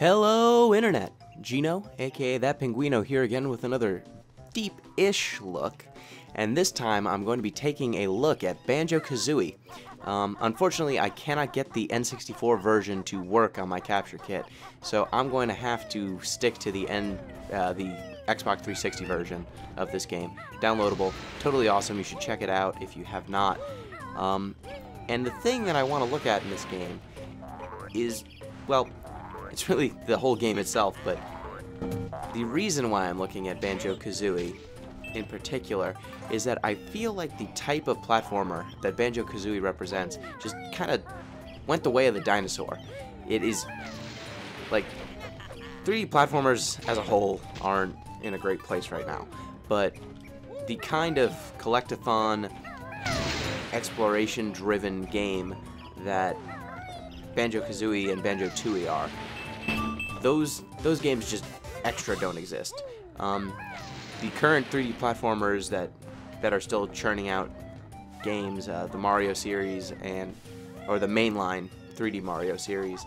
Hello Internet! Gino, aka That Pinguino, here again with another deep-ish look, and this time I'm going to be taking a look at Banjo Kazooie. Unfortunately, I cannot get the N64 version to work on my capture kit, so I'm going to have to stick to the Xbox 360 version of this game. Downloadable, totally awesome, you should check it out if you have not. And the thing that I want to look at in this game is, well, it's really the whole game itself, but the reason why I'm looking at Banjo Kazooie in particular is that I feel like the type of platformer that Banjo Kazooie represents just kind of went the way of the dinosaur. It is like 3D platformers as a whole aren't in a great place right now, but the kind of collectathon exploration driven game that Banjo Kazooie and Banjo Tooie are, those games just extra don't exist. The current 3D platformers that are still churning out games, the Mario series or the mainline 3D Mario series,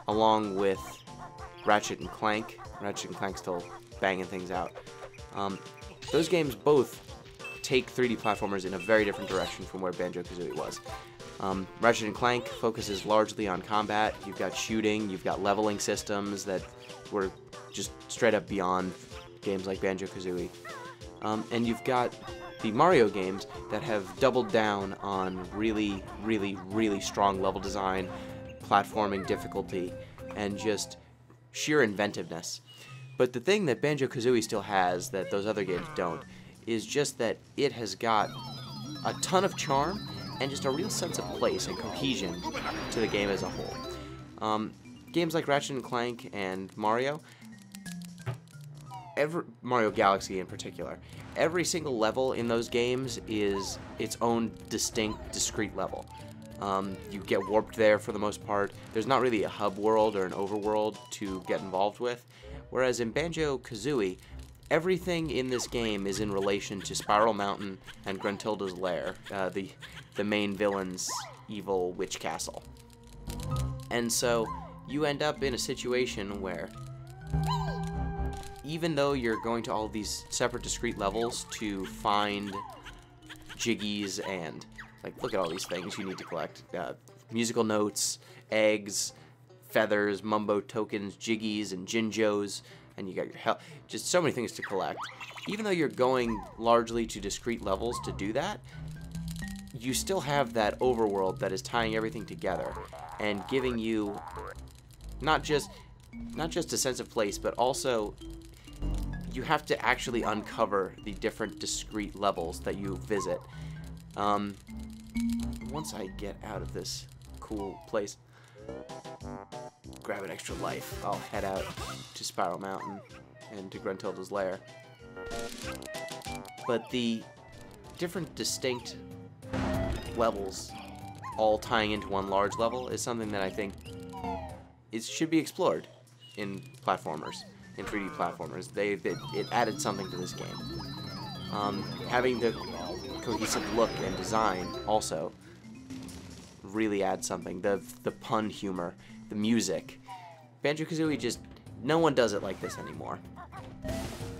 along with Ratchet and Clank. Ratchet and Clank still banging things out. Those games both take 3D platformers in a very different direction from where Banjo Kazooie was. Ratchet and Clank focuses largely on combat. You've got shooting, you've got leveling systems that were just straight up beyond games like Banjo Kazooie. And you've got the Mario games that have doubled down on really, really, really strong level design, platforming difficulty, and just sheer inventiveness. But the thing that Banjo Kazooie still has that those other games don't is just that it has got a ton of charm and just a real sense of place and cohesion to the game as a whole. Games like Ratchet and Clank and Mario Galaxy in particular, every single level in those games is its own distinct, discrete level. You get warped there for the most part. There's not really a hub world or an overworld to get involved with, whereas in Banjo Kazooie, everything in this game is in relation to Spiral Mountain and Gruntilda's Lair, the main villain's evil witch castle. And so you end up in a situation where even though you're going to all of these separate discrete levels to find jiggies and, like, look at all these things you need to collect. Musical notes, eggs, feathers, mumbo tokens, jiggies, and jinjos, and you got your health. Just so many things to collect. Even though you're going largely to discrete levels to do that, you still have that overworld that is tying everything together and giving you not just a sense of place, but also you have to actually uncover the different discrete levels that you visit. Once I get out of this cool place, grab an extra life, I'll head out to Spiral Mountain and to Gruntilda's Lair. But the different distinct levels all tying into one large level is something that I think should be explored in platformers, in 3D platformers. It added something to this game. Having the cohesive look and design also really adds something. The pun humor, the music. Banjo Kazooie just, no one does it like this anymore.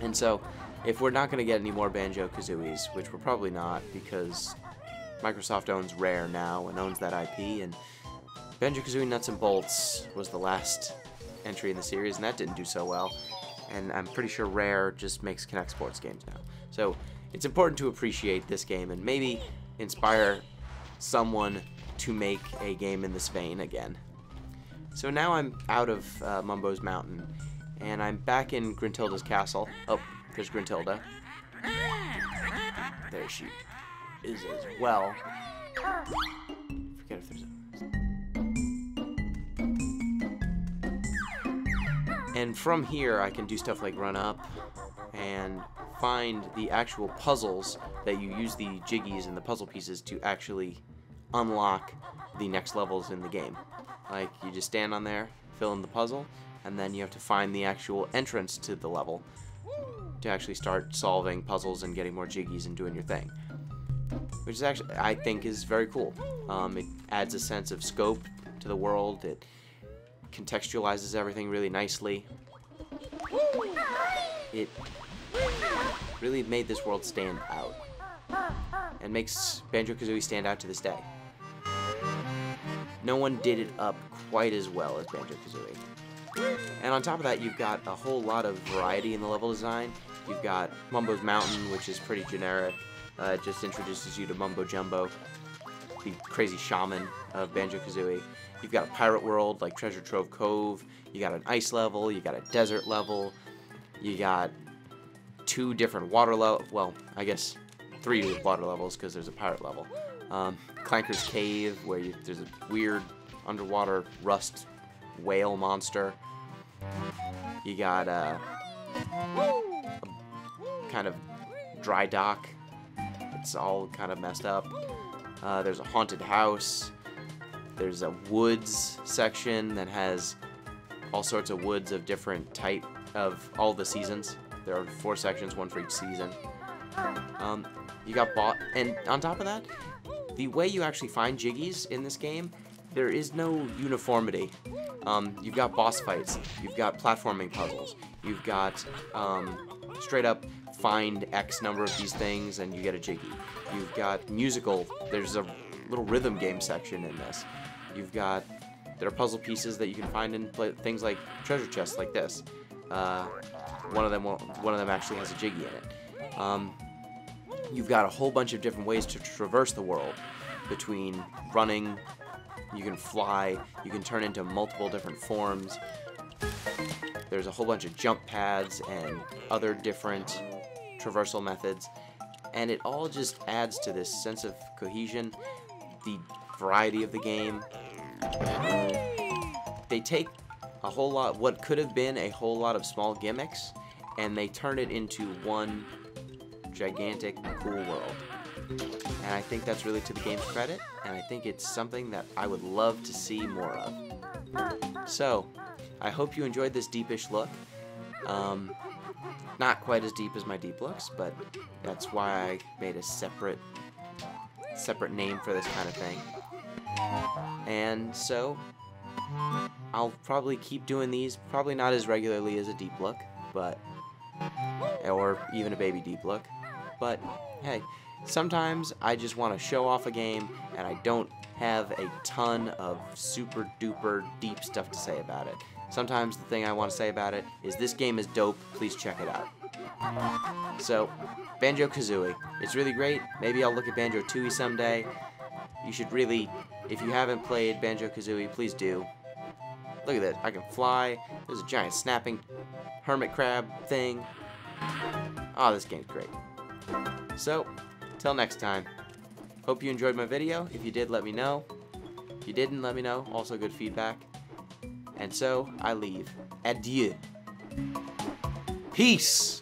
And so, if we're not going to get any more Banjo Kazooies, which we're probably not because Microsoft owns Rare now and owns that IP, and Banjo Kazooie Nuts and Bolts was the last entry in the series, and that didn't do so well. And I'm pretty sure Rare just makes Kinect Sports games now. So it's important to appreciate this game and maybe inspire someone to make a game in this vein again. So now I'm out of Mumbo's Mountain, and I'm back in Gruntilda's castle. Oh, there's Gruntilda. There she is as well. Forget if there's a... And from here, I can do stuff like run up and find the actual puzzles that you use the jiggies and the puzzle pieces to actually unlock the next levels in the game. Like, you just stand on there, fill in the puzzle, and then you have to find the actual entrance to the level to actually start solving puzzles and getting more jiggies and doing your thing. Which is actually, I think, is very cool. It adds a sense of scope to the world. contextualizes everything really nicely. It really made this world stand out, and makes Banjo Kazooie stand out to this day. No one did it up quite as well as Banjo Kazooie. And on top of that, you've got a whole lot of variety in the level design. You've got Mumbo's Mountain, which is pretty generic. It just introduces you to Mumbo Jumbo, the crazy shaman of Banjo Kazooie. You've got a pirate world like Treasure Trove Cove. You got an ice level. You got a desert level. You got 2 different water levels. Well, I guess 3 water levels because there's a pirate level. Clanker's Cave, where there's a weird underwater rust whale monster. You got a kind of dry dock. It's all kind of messed up. There's a haunted house. There's a woods section that has all sorts of woods of different type of all the seasons. There are 4 sections, 1 for each season. You got and on top of that, the way you actually find Jiggies in this game, there is no uniformity. You've got boss fights, you've got platforming puzzles, you've got straight up find X number of these things and you get a Jiggy. You've got musical, there's a little rhythm game section in this. There are puzzle pieces that you can find in things like treasure chests like this. One of them actually has a Jiggy in it. You've got a whole bunch of different ways to traverse the world, between running, you can fly, you can turn into multiple different forms. There's a whole bunch of jump pads and other different traversal methods, and it all just adds to this sense of cohesion, the variety of the game. They take a whole lot, what could have been a whole lot of small gimmicks, and they turn it into one gigantic, cool world. And I think that's really to the game's credit, and I think it's something that I would love to see more of. So, I hope you enjoyed this deepish look. Not quite as deep as my deep looks, but that's why I made a separate name for this kind of thing. And so, I'll probably keep doing these, probably not as regularly as a deep look, but or even a baby deep look. But hey, sometimes I just want to show off a game and I don't have a ton of super duper deep stuff to say about it. Sometimes the thing I want to say about it is this game is dope, please check it out. So, Banjo Kazooie, it's really great. Maybe I'll look at Banjo Tooie someday. You should really, if you haven't played Banjo Kazooie, please do. Look at this, I can fly, there's a giant snapping hermit crab thing. Oh, this game's great. So, till next time. Hope you enjoyed my video. If you did, let me know. If you didn't, let me know. Also good feedback. And so, I leave. Adieu. Peace!